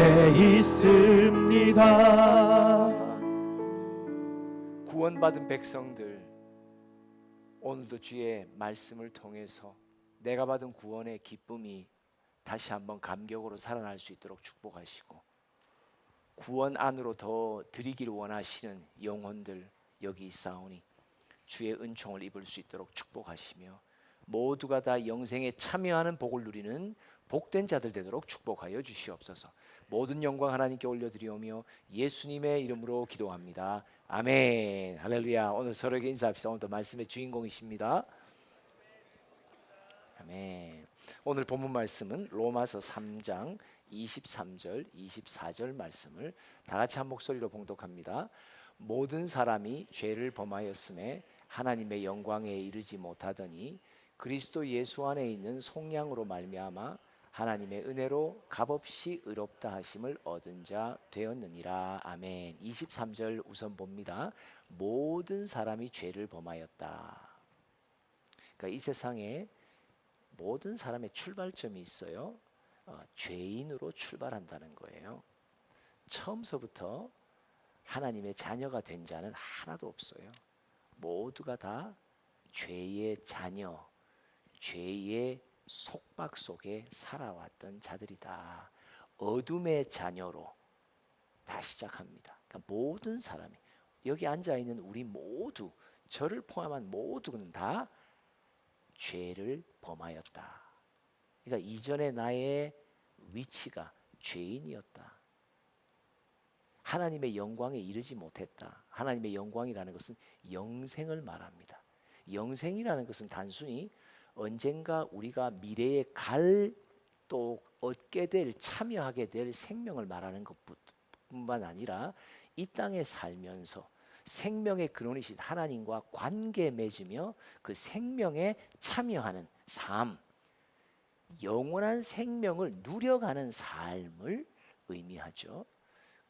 돼 있습니다. 구원받은 백성들, 오늘도 주의 말씀을 통해서 내가 받은 구원의 기쁨이 다시 한번 감격으로 살아날 수 있도록 축복하시고, 구원 안으로 더 드리기를 원하시는 영혼들 여기 있사오니 주의 은총을 입을 수 있도록 축복하시며, 모두가 다 영생에 참여하는 복을 누리는 복된 자들 되도록 축복하여 주시옵소서. 모든 영광 하나님께 올려드리오며 예수님의 이름으로 기도합니다. 아멘. 할렐루야. 오늘 서로에게 인사합시다. 오늘도 말씀의 주인공이십니다. 아멘. 오늘 본문 말씀은 로마서 3장 23절 24절 말씀을 다 같이 한 목소리로 봉독합니다. 모든 사람이 죄를 범하였음에 하나님의 영광에 이르지 못하더니 그리스도 예수 안에 있는 속량으로 말미암아 하나님의 은혜로 값없이 의롭다 하심을 얻은 자 되었느니라. 아멘. 23절 우선 봅니다. 모든 사람이 죄를 범하였다. 그러니까 이 세상에 모든 사람의 출발점이 있어요. 죄인으로 출발한다는 거예요. 처음서부터 하나님의 자녀가 된 자는 하나도 없어요. 모두가 다 죄의 자녀, 죄의 속박 속에 살아왔던 자들이다. 어둠의 자녀로 다 시작합니다. 그러니까 모든 사람이, 여기 앉아있는 우리 모두, 저를 포함한 모두는 다 죄를 범하였다. 그러니까 이전에 나의 위치가 죄인이었다. 하나님의 영광에 이르지 못했다. 하나님의 영광이라는 것은 영생을 말합니다. 영생이라는 것은 단순히 언젠가 우리가 미래에 갈, 또 얻게 될, 참여하게 될 생명을 말하는 것뿐만 아니라 이 땅에 살면서 생명의 근원이신 하나님과 관계 맺으며 그 생명에 참여하는 삶, 영원한 생명을 누려가는 삶을 의미하죠.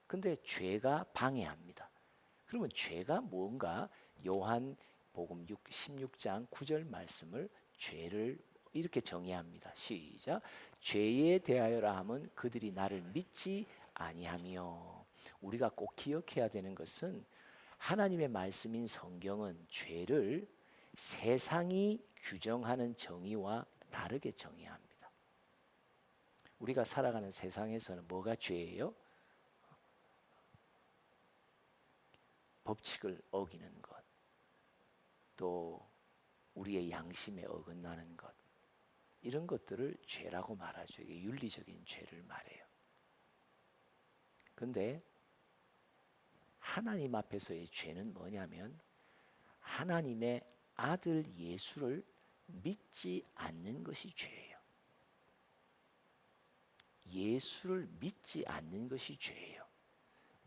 근데 죄가 방해합니다. 그러면 죄가 뭔가? 요한복음 16장 9절 말씀을, 죄를 이렇게 정의합니다. 시작. 죄에 대하여라 함은 그들이 나를 믿지 아니하며. 우리가 꼭 기억해야 되는 것은 하나님의 말씀인 성경은 죄를 세상이 규정하는 정의와 다르게 정의합니다. 우리가 살아가는 세상에서는 뭐가 죄예요? 법칙을 어기는 것, 또 우리의 양심에 어긋나는 것, 이런 것들을 죄라고 말하죠. 이게 윤리적인 죄를 말해요. 그런데 하나님 앞에서의 죄는 뭐냐면 하나님의 아들 예수를 믿지 않는 것이 죄예요. 예수를 믿지 않는 것이 죄예요.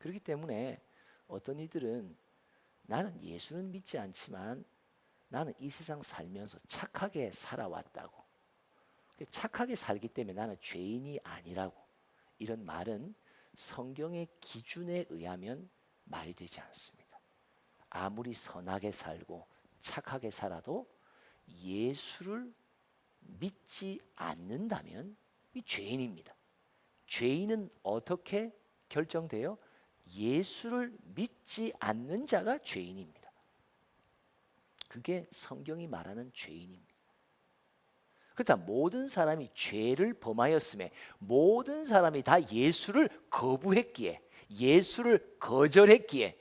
그렇기 때문에 어떤 이들은 나는 예수는 믿지 않지만 나는 이 세상 살면서 착하게 살아왔다고, 착하게 살기 때문에 나는 죄인이 아니라고, 이런 말은 성경의 기준에 의하면 말이 되지 않습니다. 아무리 선하게 살고 착하게 살아도 예수를 믿지 않는다면 이 죄인입니다. 죄인은 어떻게 결정돼요? 예수를 믿지 않는 자가 죄인입니다. 그게 성경이 말하는 죄인입니다. 그렇다 모든 사람이 죄를 범하였음에 모든 사람이 다 예수를 거부했기에, 예수를 거절했기에,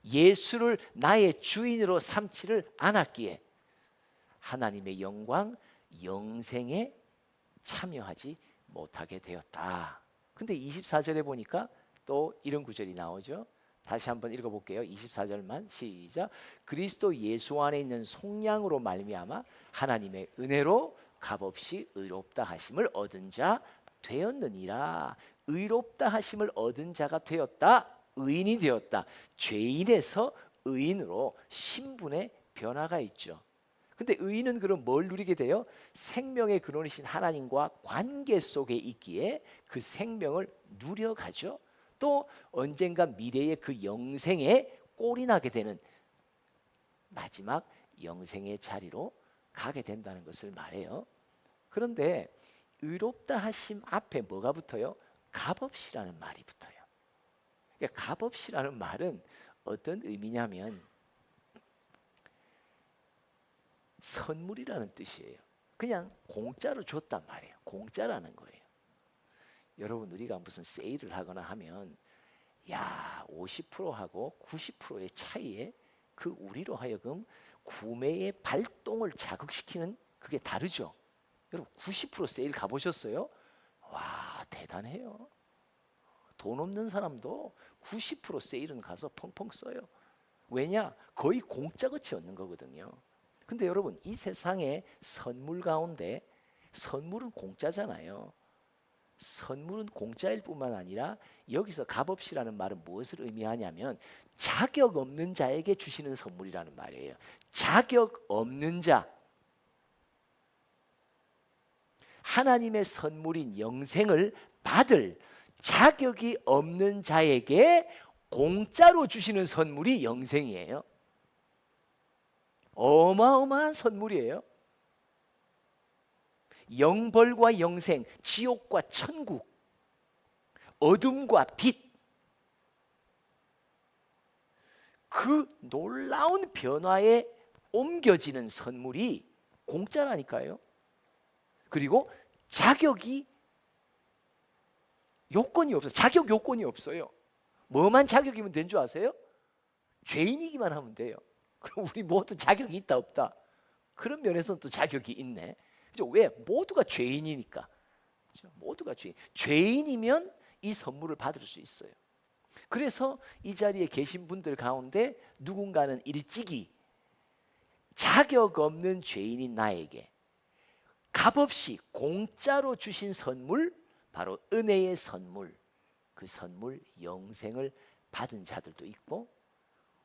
예수를 나의 주인으로 삼지를 않았기에 하나님의 영광, 영생에 참여하지 못하게 되었다. 근데 24절에 보니까 또 이런 구절이 나오죠. 다시 한번 읽어볼게요. 24절만 시작. 그리스도 예수 안에 있는 속량으로 말미암아 하나님의 은혜로 값없이 의롭다 하심을 얻은 자 되었느니라. 의롭다 하심을 얻은 자가 되었다. 의인이 되었다. 죄인에서 의인으로 신분의 변화가 있죠. 근데 의인은 그럼 뭘 누리게 돼요? 생명의 근원이신 하나님과 관계 속에 있기에 그 생명을 누려가죠. 또 언젠가 미래의 그 영생에 꼴이 나게 되는 마지막 영생의 자리로 가게 된다는 것을 말해요. 그런데 의롭다 하심 앞에 뭐가 붙어요? 값없이라는 말이 붙어요. 그러니까 값없이라는 말은 어떤 의미냐면 선물이라는 뜻이에요. 그냥 공짜로 줬단 말이에요. 공짜라는 거예요. 여러분, 우리가 무슨 세일을 하거나 하면 50%하고 90%의 차이에 그 우리로 하여금 구매의 발동을 자극시키는 그게 다르죠. 여러분, 90% 세일 가보셨어요? 와, 대단해요. 돈 없는 사람도 90% 세일은 가서 펑펑 써요. 왜냐? 거의 공짜같이 얻는 거거든요. 근데 여러분, 이 세상의 선물 가운데 선물은 공짜잖아요. 선물은 공짜일 뿐만 아니라 여기서 값없이라는 말은 무엇을 의미하냐면 자격 없는 자에게 주시는 선물이라는 말이에요. 자격 없는 자, 하나님의 선물인 영생을 받을 자격이 없는 자에게 공짜로 주시는 선물이 영생이에요. 어마어마한 선물이에요. 영벌과 영생, 지옥과 천국, 어둠과 빛, 그 놀라운 변화에 옮겨지는 선물이 공짜라니까요. 그리고 자격이 요건이 없어요. 자격 요건이 없어요. 뭐만 자격이면 된 줄 아세요? 죄인이기만 하면 돼요. 그럼 우리 모두 자격이 있다 없다? 그런 면에서는 또 자격이 있네. 그죠? 왜? 모두가 죄인이니까. 그죠? 모두가 죄인이면 이 선물을 받을 수 있어요. 그래서 이 자리에 계신 분들 가운데 누군가는 일찍이 자격 없는 죄인인 나에게 값없이 공짜로 주신 선물, 바로 은혜의 선물, 그 선물 영생을 받은 자들도 있고,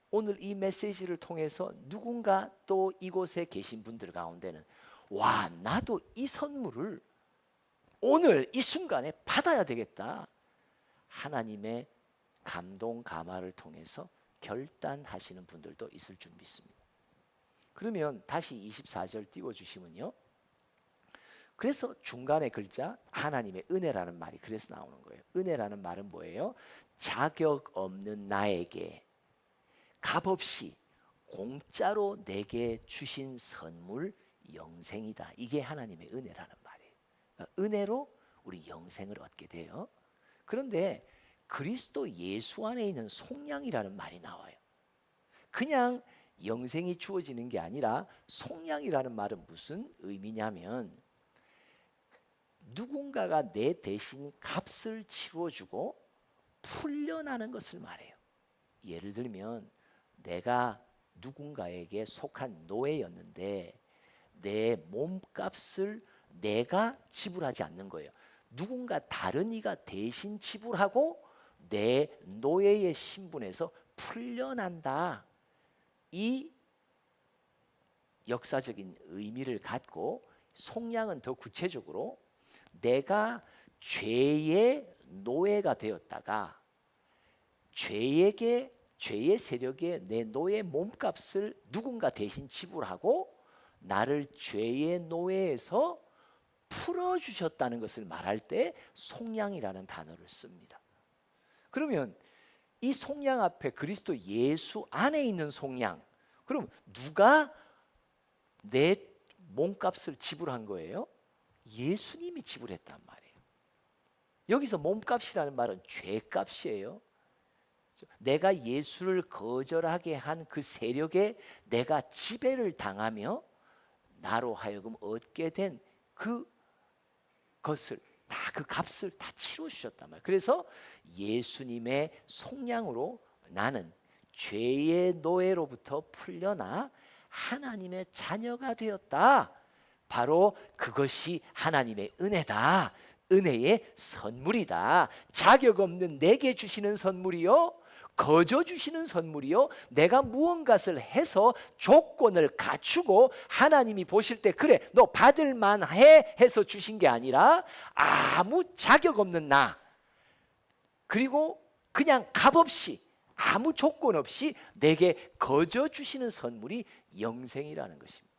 오늘 이 메시지를 통해서 누군가 또 이곳에 계신 분들 가운데는 와, 나도 이 선물을 오늘 이 순간에 받아야 되겠다, 하나님의 감동 감화를 통해서 결단하시는 분들도 있을 줄 믿습니다. 그러면 다시 24절 띄워주시면요, 그래서 중간에 글자 하나님의 은혜라는 말이 그래서 나오는 거예요. 은혜라는 말은 뭐예요? 자격 없는 나에게 값없이 공짜로 내게 주신 선물 영생이다. 이게 하나님의 은혜라는 말이에요. 그러니까 은혜로 우리 영생을 얻게 돼요. 그런데 그리스도 예수 안에 있는 속량이라는 말이 나와요. 그냥 영생이 주어지는 게 아니라 속량이라는 말은 무슨 의미냐면 누군가가 내 대신 값을 치러주고 풀려나는 것을 말해요. 예를 들면 내가 누군가에게 속한 노예였는데 내 몸값을 내가 지불하지 않는 거예요. 누군가 다른 이가 대신 지불하고 내 노예의 신분에서 풀려난다. 이 역사적인 의미를 갖고 속량은 더 구체적으로 내가 죄의 노예가 되었다가 죄의 세력에 내 노예 몸값을 누군가 대신 지불하고 나를 죄의 노예에서 풀어주셨다는 것을 말할 때 속량이라는 단어를 씁니다. 그러면 이 속량 앞에 그리스도 예수 안에 있는 속량, 그럼 누가 내 몸값을 지불한 거예요? 예수님이 지불했단 말이에요. 여기서 몸값이라는 말은 죄값이에요. 내가 예수를 거절하게 한 그 세력에 내가 지배를 당하며 나로 하여금 얻게 된 그것을 다, 그 값을 다 치러 주셨단 말이에요. 그래서 예수님의 속량으로 나는 죄의 노예로부터 풀려나 하나님의 자녀가 되었다. 바로 그것이 하나님의 은혜다. 은혜의 선물이다. 자격 없는 내게 주시는 선물이요, 거저 주시는 선물이요, 내가 무언가를 해서 조건을 갖추고 하나님이 보실 때 그래 너 받을 만해 해서 주신 게 아니라 아무 자격 없는 나, 그리고 그냥 값없이 아무 조건 없이 내게 거저 주시는 선물이 영생이라는 것입니다.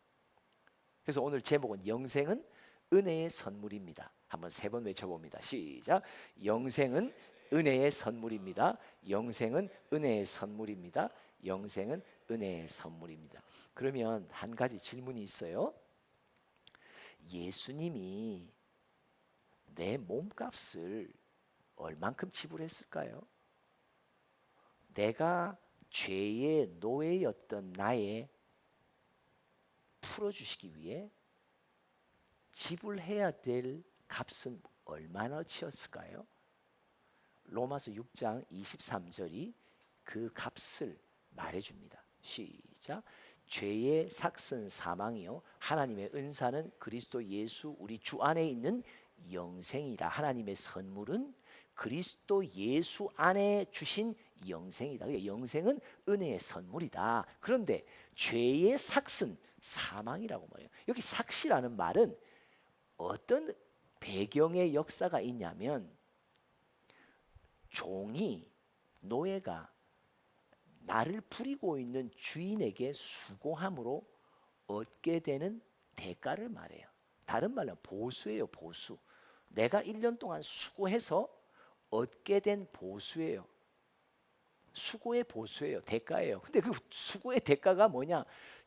그래서 오늘 제목은 영생은 은혜의 선물입니다. 한번 3번 외쳐봅니다. 시작. 영생은 은혜의 선물입니다. 영생은 은혜의 선물입니다. 영생은 은혜의 선물입니다. 그러면 한 가지 질문이 있어요. 예수님이 내 몸값을 얼만큼 지불했을까요? 내가 죄의 노예였던 나의 풀어주시기 위해 지불해야 될 값은 얼마나 치었을까요? 로마서 6장 23절이 그 값을 말해줍니다. 시작. 죄의 삭은 사망이요 하나님의 은사는 그리스도 예수 우리 주 안에 있는 영생이라. 하나님의 선물은 그리스도 예수 안에 주신 영생이다. 그러니까 영생은 은혜의 선물이다. 그런데 죄의 삭은 사망이라고 말해요. 여기 삭시라는 말은 어떤 배경의 역사가 있냐면 종이, 노예가 나를 부리고 있는 주인에게 수고함으로 얻게 되는 대가를 말해요. 다른 말로 보수예요. 보수. 내가 1년 동안 수고해서 얻게 된 보수예요. 수고의 보수예요. 대가예요. 근데 그 수고의 대가가 뭐냐?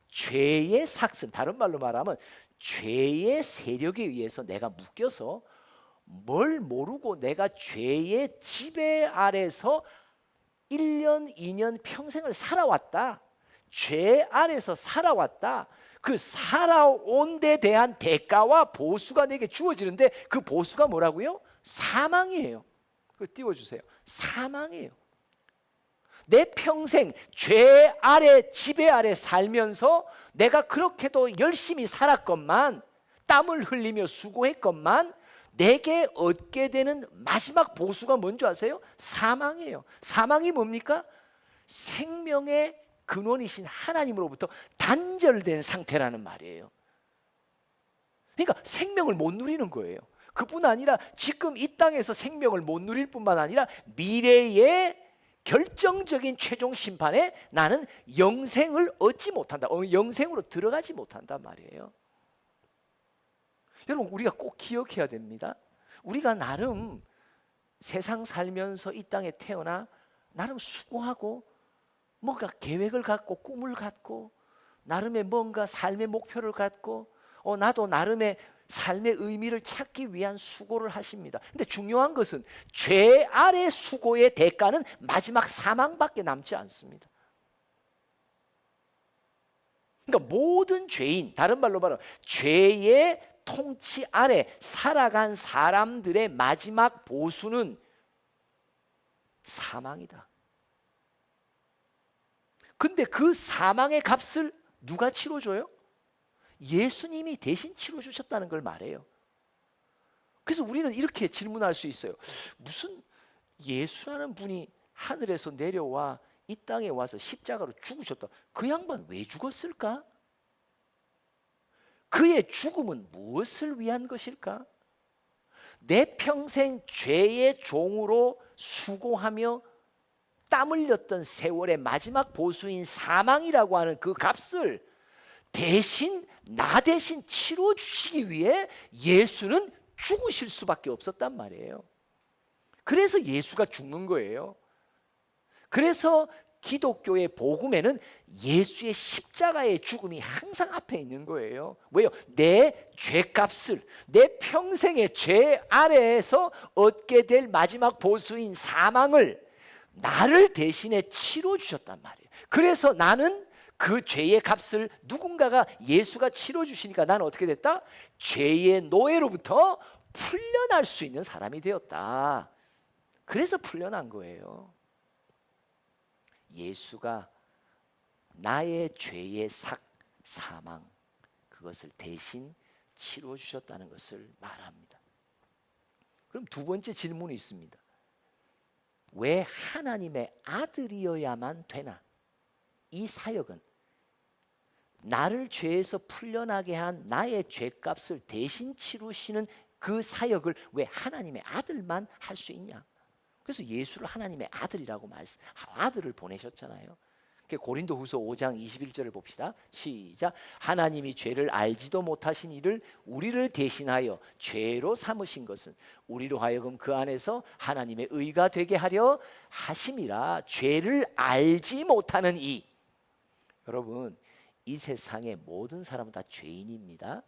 죄의 삭슨, 다른 말로 말하면 죄의 세력에 의해서 내가 묶여서 뭘 모르고 내가 죄의 지배 아래서 1년, 2년 평생을 살아왔다. 죄 아래서 살아왔다. 그 살아온 데 대한 대가와 보수가 내게 주어지는데 그 보수가 뭐라고요? 사망이에요. 그거 띄워주세요. 사망이에요. 내 평생 죄 아래 지배 아래 살면서 내가 그렇게도 열심히 살았건만 땀을 흘리며 수고했건만 내게 얻게 되는 마지막 보수가 뭔지 아세요? 사망이에요. 사망이 뭡니까? 생명의 근원이신 하나님으로부터 단절된 상태라는 말이에요. 그러니까 생명을 못 누리는 거예요. 그뿐 아니라 지금 이 땅에서 생명을 못 누릴 뿐만 아니라 미래의 결정적인 최종 심판에 나는 영생을 얻지 못한다. 영생으로 들어가지 못한단 말이에요. 여러분 우리가 꼭 기억해야 됩니다. 우리가 나름 세상 살면서 이 땅에 태어나 나름 수고하고 뭔가 계획을 갖고 꿈을 갖고 나름의 뭔가 삶의 목표를 갖고 나도 나름의 삶의 의미를 찾기 위한 수고를 하십니다. 근데 중요한 것은 죄 아래 수고의 대가는 마지막 사망밖에 남지 않습니다. 그러니까 모든 죄인, 다른 말로 말하면 죄의 통치 아래 살아간 사람들의 마지막 보수는 사망이다. 근데 그 사망의 값을 누가 치러줘요? 예수님이 대신 치러주셨다는 걸 말해요. 그래서 우리는 이렇게 질문할 수 있어요. 무슨 예수라는 분이 하늘에서 내려와 이 땅에 와서 십자가로 죽으셨다. 그 양반 왜 죽었을까? 그의 죽음은 무엇을 위한 것일까? 내 평생 죄의 종으로 수고하며 땀 흘렸던 세월의 마지막 보수인 사망이라고 하는 그 값을 대신 나 대신 치러주시기 위해 예수는 죽으실 수밖에 없었단 말이에요. 그래서 예수가 죽는 거예요. 그래서 기독교의 복음에는 예수의 십자가의 죽음이 항상 앞에 있는 거예요. 왜요? 내 죄값을 내 평생의 죄 아래에서 얻게 될 마지막 보수인 사망을 나를 대신에 치러주셨단 말이에요. 그래서 나는 그 죄의 값을 누군가가 예수가 치러주시니까 나는 어떻게 됐다? 죄의 노예로부터 풀려날 수 있는 사람이 되었다. 그래서 풀려난 거예요. 예수가 나의 죄의 사망 그것을 대신 치러주셨다는 것을 말합니다. 그럼 두 번째 질문이 있습니다. 왜 하나님의 아들이어야만 되나? 이 사역은 나를 죄에서 풀려나게 한 나의 죄값을 대신 치르시는 그 사역을 왜 하나님의 아들만 할 수 있냐? 그래서 예수를 하나님의 아들이라고 아들을 보내셨잖아요. 고린도후서 5장 21절을 봅시다. 시작. 하나님이 죄를 알지도 못하신 이를 우리를 대신하여 죄로 삼으신 것은 우리로 하여금 그 안에서 하나님의 의가 되게 하려 하심이라. 죄를 알지 못하는 이. 여러분, 이 세상의 모든 사람은 다 죄인입니다.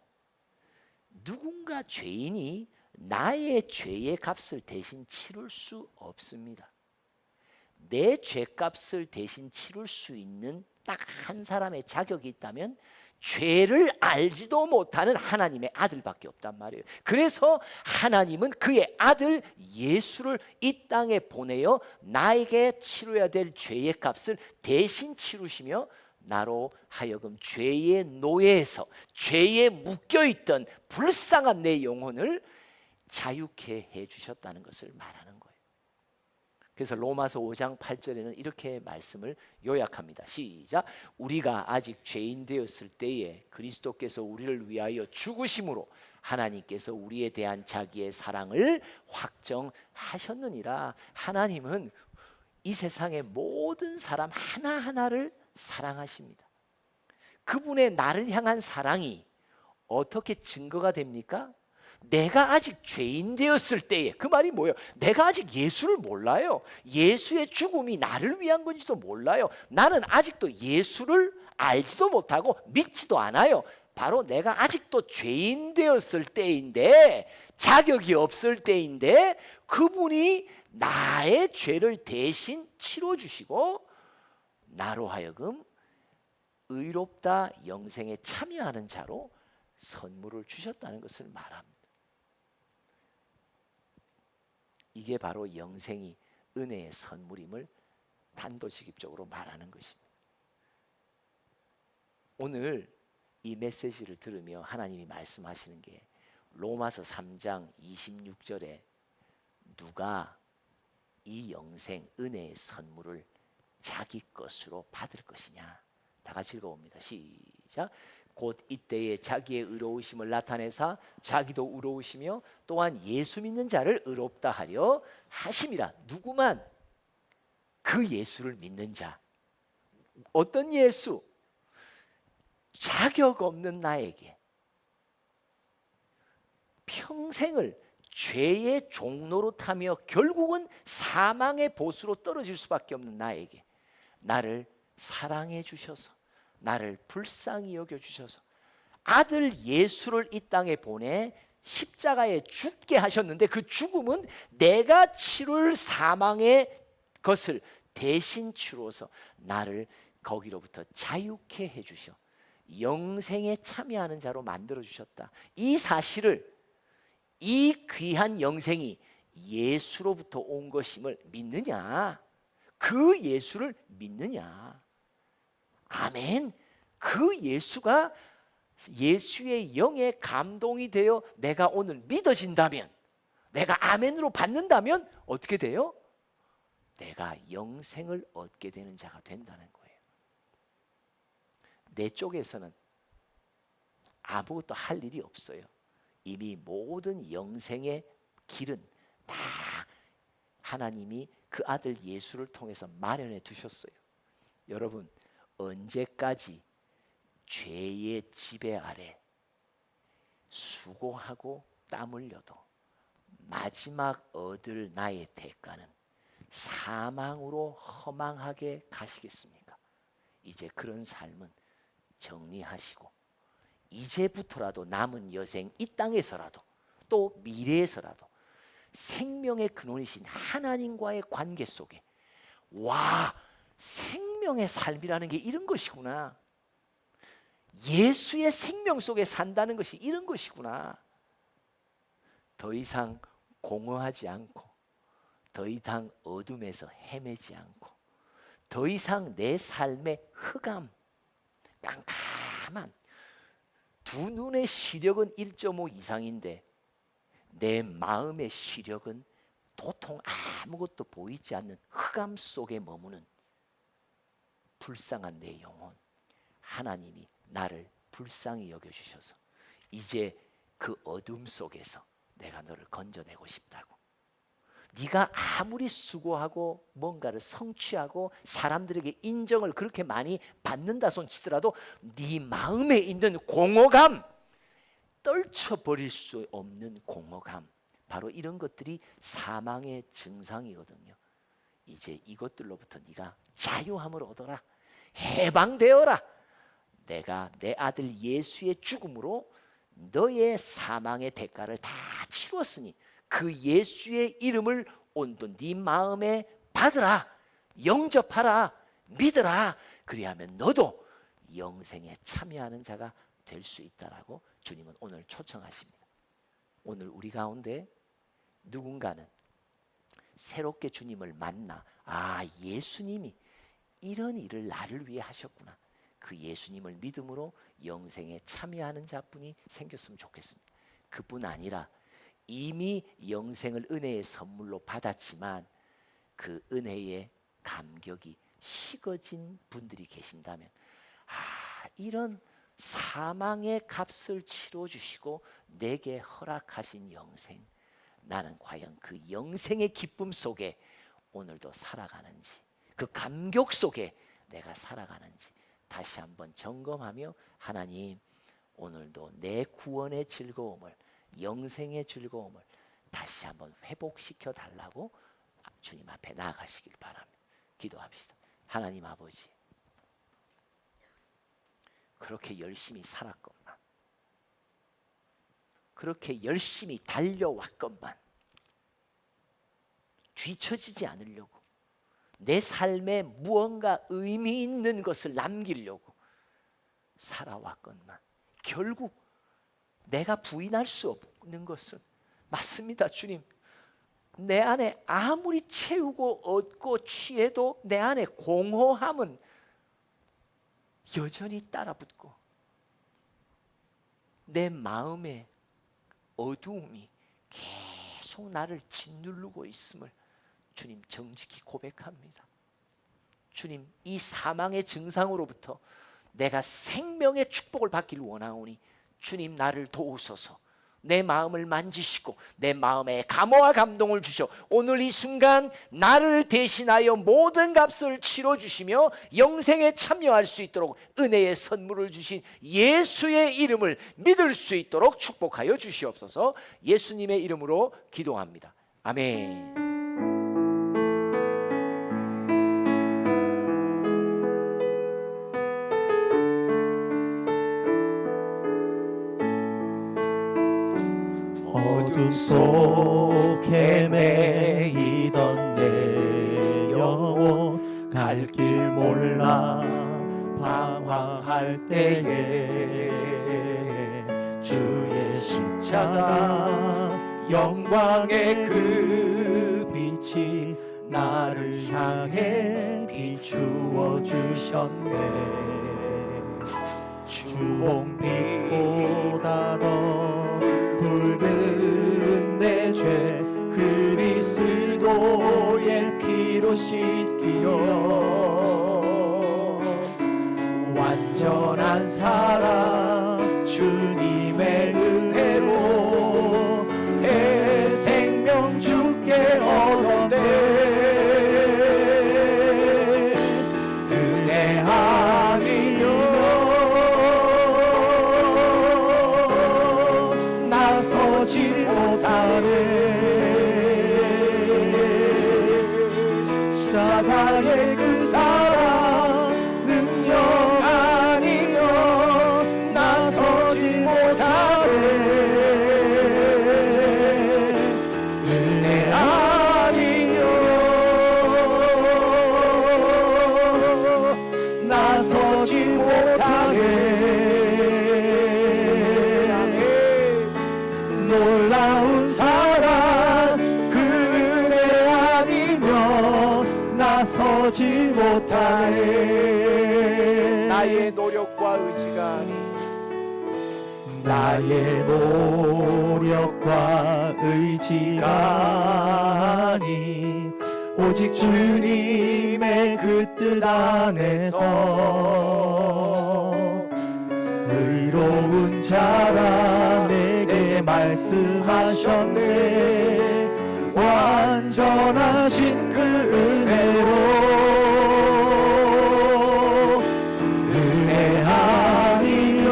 누군가 죄인이 나의 죄의 값을 대신 치를 수 없습니다. 내 죄값을 대신 치를 수 있는 딱 한 사람의 자격이 있다면 죄를 알지도 못하는 하나님의 아들밖에 없단 말이에요. 그래서 하나님은 그의 아들 예수를 이 땅에 보내어 나에게 치러야 될 죄의 값을 대신 치르시며 나로 하여금 죄의 노예에서 죄에 묶여있던 불쌍한 내 영혼을 자유케 해주셨다는 것을 말하는 거예요. 그래서 로마서 5장 8절에는 이렇게 말씀을 요약합니다. 시작. 우리가 아직 죄인 되었을 때에 그리스도께서 우리를 위하여 죽으심으로 하나님께서 우리에 대한 자기의 사랑을 확정하셨느니라. 하나님은 이 세상의 모든 사람 하나하나를 사랑하십니다. 그분의 나를 향한 사랑이 어떻게 증거가 됩니까? 내가 아직 죄인 되었을 때에, 그 말이 뭐예요? 내가 아직 예수를 몰라요. 예수의 죽음이 나를 위한 건지도 몰라요. 나는 아직도 예수를 알지도 못하고 믿지도 않아요. 바로 내가 아직도 죄인 되었을 때인데, 자격이 없을 때인데 그분이 나의 죄를 대신 치러주시고 나로 하여금 의롭다 영생에 참여하는 자로 선물을 주셨다는 것을 말합니다. 이게 바로 영생이 은혜의 선물임을 단도직입적으로 말하는 것입니다. 오늘 이 메시지를 들으며 하나님이 말씀하시는 게 로마서 3장 26절에 누가 이 영생 은혜의 선물을 자기 것으로 받을 것이냐. 다 같이 읽어봅니다. 시작. 곧 이때에 자기의 의로우심을 나타내사 자기도 의로우시며 또한 예수 믿는 자를 의롭다 하려 하심이라. 누구만? 그 예수를 믿는 자. 어떤 예수? 자격 없는 나에게 평생을 죄의 종로로 타며 결국은 사망의 보수로 떨어질 수밖에 없는 나에게 나를 사랑해 주셔서 나를 불쌍히 여겨 주셔서 아들 예수를 이 땅에 보내 십자가에 죽게 하셨는데 그 죽음은 내가 치룰 사망의 것을 대신 치루어서 나를 거기로부터 자유케 해주셔 영생에 참여하는 자로 만들어 주셨다. 이 사실을, 이 귀한 영생이 예수로부터 온 것임을 믿느냐? 그 예수를 믿느냐? 아멘. 그 예수가 예수의 영에 감동이 되어 내가 오늘 믿어진다면, 내가 아멘으로 받는다면 어떻게 돼요? 내가 영생을 얻게 되는 자가 된다는 거예요. 내 쪽에서는 아무것도 할 일이 없어요. 이미 모든 영생의 길은 다 하나님이 그 아들 예수를 통해서 마련해 두셨어요. 여러분, 언제까지 죄의 지배 아래 수고하고 땀 흘려도 마지막 얻을 나의 대가는 사망으로 허망하게 가시겠습니까? 이제 그런 삶은 정리하시고 이제부터라도 남은 여생 이 땅에서라도 또 미래에서라도 생명의 근원이신 하나님과의 관계 속에, 와, 생명의 삶이라는 게 이런 것이구나, 예수의 생명 속에 산다는 것이 이런 것이구나, 더 이상 공허하지 않고 더 이상 어둠에서 헤매지 않고 더 이상 내 삶의 흑암, 깜깜한, 두 눈의 시력은 1.5 이상인데 내 마음의 시력은 도통 아무것도 보이지 않는 흑암 속에 머무는 불쌍한 내 영혼, 하나님이 나를 불쌍히 여겨주셔서 이제 그 어둠 속에서 내가 너를 건져내고 싶다고, 네가 아무리 수고하고 뭔가를 성취하고 사람들에게 인정을 그렇게 많이 받는다 손치더라도 네 마음에 있는 공허감, 떨쳐버릴 수 없는 공허감, 바로 이런 것들이 사망의 증상이거든요. 이제 이것들로부터 네가 자유함을 얻어라. 해방되어라. 내가 내 아들 예수의 죽음으로 너의 사망의 대가를 다 치루었으니 그 예수의 이름을 온돈 네 마음에 받으라. 영접하라. 믿으라. 그리하면 너도 영생에 참여하는 자가 될 수 있다라고 주님은 오늘 초청하십니다. 오늘 우리 가운데 누군가는 새롭게 주님을 만나, 아, 예수님이 이런 일을 나를 위해 하셨구나. 그 예수님을 믿음으로 영생에 참여하는 자뿐이 생겼으면 좋겠습니다. 그뿐 아니라 이미 영생을 은혜의 선물로 받았지만 그 은혜의 감격이 식어진 분들이 계신다면, 아, 이런 사망의 값을 치러주시고 내게 허락하신 영생, 나는 과연 그 영생의 기쁨 속에 오늘도 살아가는지, 그 감격 속에 내가 살아가는지 다시 한번 점검하며, 하나님, 오늘도 내 구원의 즐거움을, 영생의 즐거움을 다시 한번 회복시켜 달라고 주님 앞에 나아가시길 바랍니다. 기도합시다. 하나님 아버지, 그렇게 열심히 살았건만, 그렇게 열심히 달려왔건만 뒤처지지 않으려고, 내 삶에 무언가 의미 있는 것을 남기려고 살아왔건만 결국 내가 부인할 수 없는 것은, 맞습니다 주님, 내 안에 아무리 채우고 얻고 취해도 내 안에 공허함은 여전히 따라붙고 내 마음의 어두움이 계속 나를 짓누르고 있음을 주님 정직히 고백합니다. 주님, 이 사망의 증상으로부터 내가 생명의 축복을 받기를 원하오니 주님, 나를 도우소서. 내 마음을 만지시고 내 마음에 감화와 감동을 주셔 오늘 이 순간 나를 대신하여 모든 값을 치러주시며 영생에 참여할 수 있도록 은혜의 선물을 주신 예수의 이름을 믿을 수 있도록 축복하여 주시옵소서. 예수님의 이름으로 기도합니다. 아멘. 어둠 속 헤매이던 내 영혼 갈 길 몰라 방황할 때에 주의 십자가 영광의 그 빛이 나를 향해 비추어 주셨네. 주홍빛보다 더 붉은 내 죄 그리스도의 피로 씻기려 완전한 사랑 주님의 은혜로 새 생명 주께 얻었네. 은혜 아니면 나서지 못하네. 십자가의 그 사랑 능력 아니면 나서지 못하네. 은혜 아니면 나서지 못하네. 놀라운 사랑 그 은혜 아니면 나서지 못하네. 나의 노력과 의지가 아닌 나의 노력과 의지가 아닌 오직 주님의 그 뜻 안에서 의로운 자라 내게 말씀하셨네. 와 완전하신 그 은혜로 은혜 아니면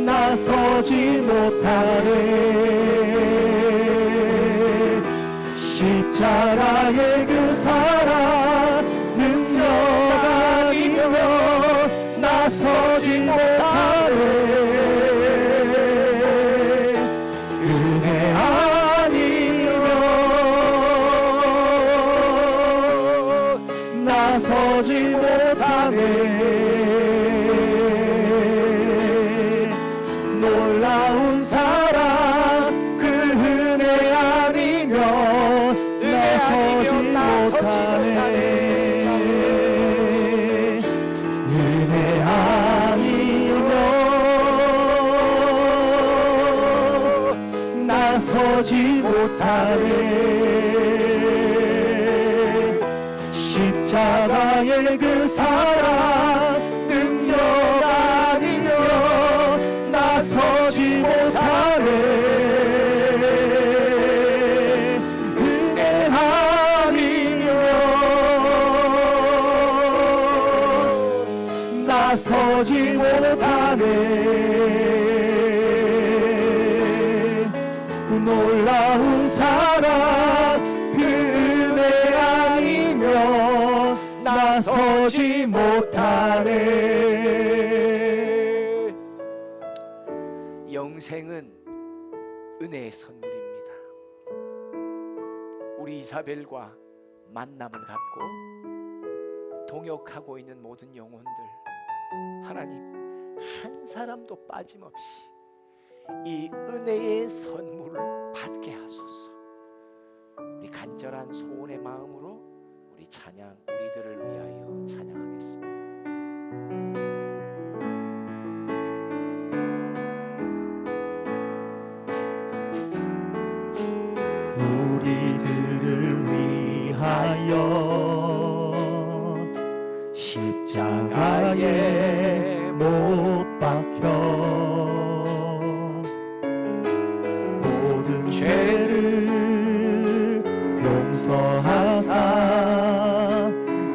나서지 못하네. 십자가의 그 사랑 능력 아니면 나서지 못하네. 은혜 아니면 나서지 못하네. 놀라운 사랑 그 은혜 아니면 나서지 못하네. 은혜 아니면 나서지 못하네. 십자가의 그 사랑 능력 아니면 나서지 못하네. 은혜 아니면 나서지 못하네. 놀라운 사랑 그 은혜 아니면 나서지 못하네. 영생은 은혜의 선물입니다. 우리 이사벨과 만남을 갖고 동역하고 있는 모든 영혼들, 하나님 한 사람도 빠짐없이 이 은혜의 선물을 받게 하소서. 우리 간절한 소원의 마음으로 우리 찬양, 우리들을 위하여 찬양하겠습니다. 우리들을 위하여 십자가에 못 박혀 모든 죄를 용서하사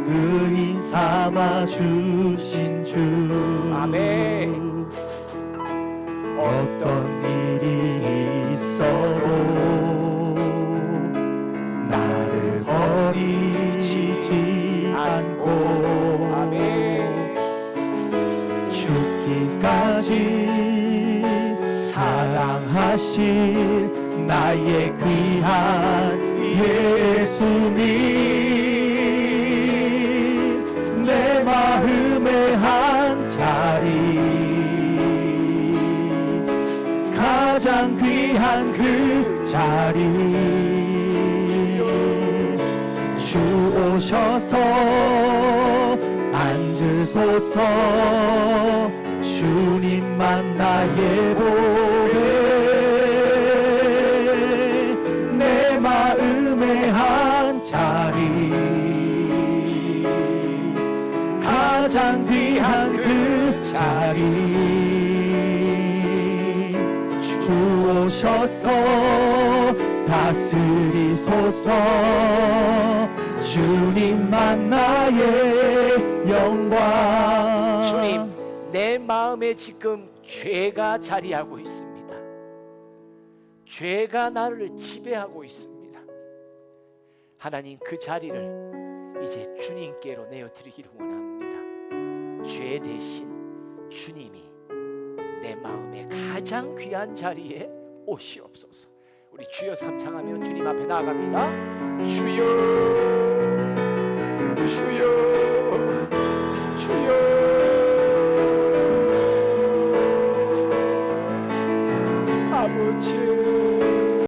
의인 삼아 주신 주. 아멘. 어떤 일이 있어도 나를 버리지 않고 아멘. 죽기까지 사랑하신 나의 귀한 예수님, 내 마음의 한 자리 가장 귀한 그 자리 주 오셔서 앉으소서. 주님만 나의 보배, 내 마음의 한 자리 가장 귀한 그 자리 주 오셔서 다스리소서. 주님만 나의 영광. 주님, 내 마음에 지금 죄가 자리하고 있습니다. 죄가 나를 지배하고 있습니다. 하나님, 그 자리를 이제 주님께로 내어드리기를 원합니다. 죄 대신 주님이 내 마음의 가장 귀한 자리에 오시옵소서. 우리 주여 삼창하며 주님 앞에 나아갑니다. 주여, 주여, 주여. 아버지,